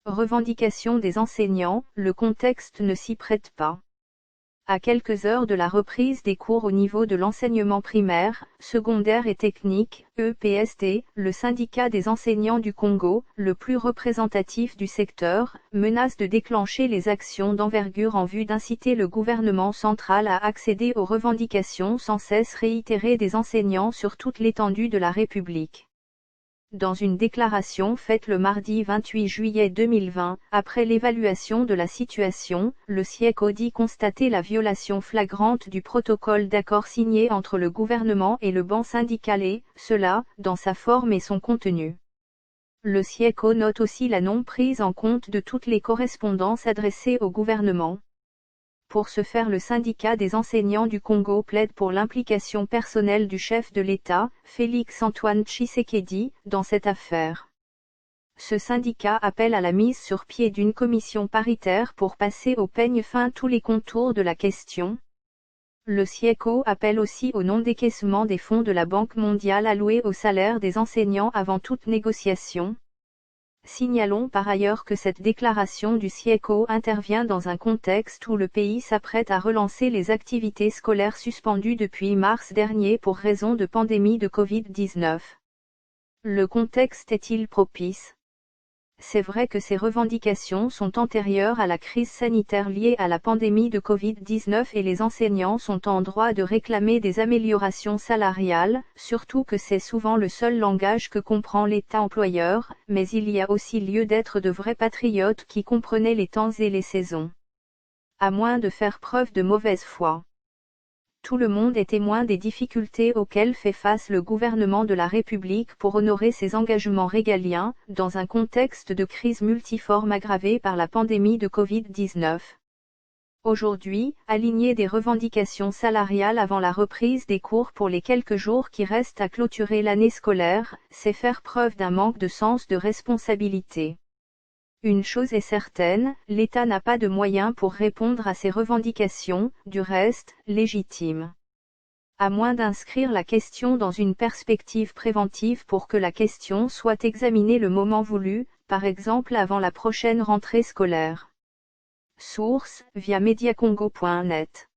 Revendication des enseignants, le contexte ne s'y prête pas. À quelques heures de la reprise des cours au niveau de l'enseignement primaire, secondaire et technique, EPST, le syndicat des enseignants du Congo, le plus représentatif du secteur, menace de déclencher les actions d'envergure en vue d'inciter le gouvernement central à accéder aux revendications sans cesse réitérées des enseignants sur toute l'étendue de la République. Dans une déclaration faite le mardi 28 juillet 2020, après l'évaluation de la situation, le SIECO dit constater la violation flagrante du protocole d'accord signé entre le gouvernement et le banc syndical et, cela, dans sa forme et son contenu. Le SIECO note aussi la non-prise en compte de toutes les correspondances adressées au gouvernement. Pour ce faire, le syndicat des enseignants du Congo plaide pour l'implication personnelle du chef de l'État, Félix-Antoine Tshisekedi, dans cette affaire. Ce syndicat appelle à la mise sur pied d'une commission paritaire pour passer au peigne fin tous les contours de la question. Le SIECO appelle aussi au non-décaissement des fonds de la Banque mondiale alloués au salaire des enseignants avant toute négociation. Signalons par ailleurs que cette déclaration du SIECO intervient dans un contexte où le pays s'apprête à relancer les activités scolaires suspendues depuis mars dernier pour raison de pandémie de Covid-19. Le contexte est-il propice ? C'est vrai que ces revendications sont antérieures à la crise sanitaire liée à la pandémie de Covid-19 et les enseignants sont en droit de réclamer des améliorations salariales, surtout que c'est souvent le seul langage que comprend l'État employeur, mais il y a aussi lieu d'être de vrais patriotes qui comprenaient les temps et les saisons. À moins de faire preuve de mauvaise foi. Tout le monde est témoin des difficultés auxquelles fait face le gouvernement de la République pour honorer ses engagements régaliens, dans un contexte de crise multiforme aggravée par la pandémie de Covid-19. Aujourd'hui, aligner des revendications salariales avant la reprise des cours pour les quelques jours qui restent à clôturer l'année scolaire, c'est faire preuve d'un manque de sens de responsabilité. Une chose est certaine, l'État n'a pas de moyens pour répondre à ces revendications, du reste, légitimes. À moins d'inscrire la question dans une perspective préventive pour que la question soit examinée le moment voulu, par exemple avant la prochaine rentrée scolaire. Source, via mediacongo.net.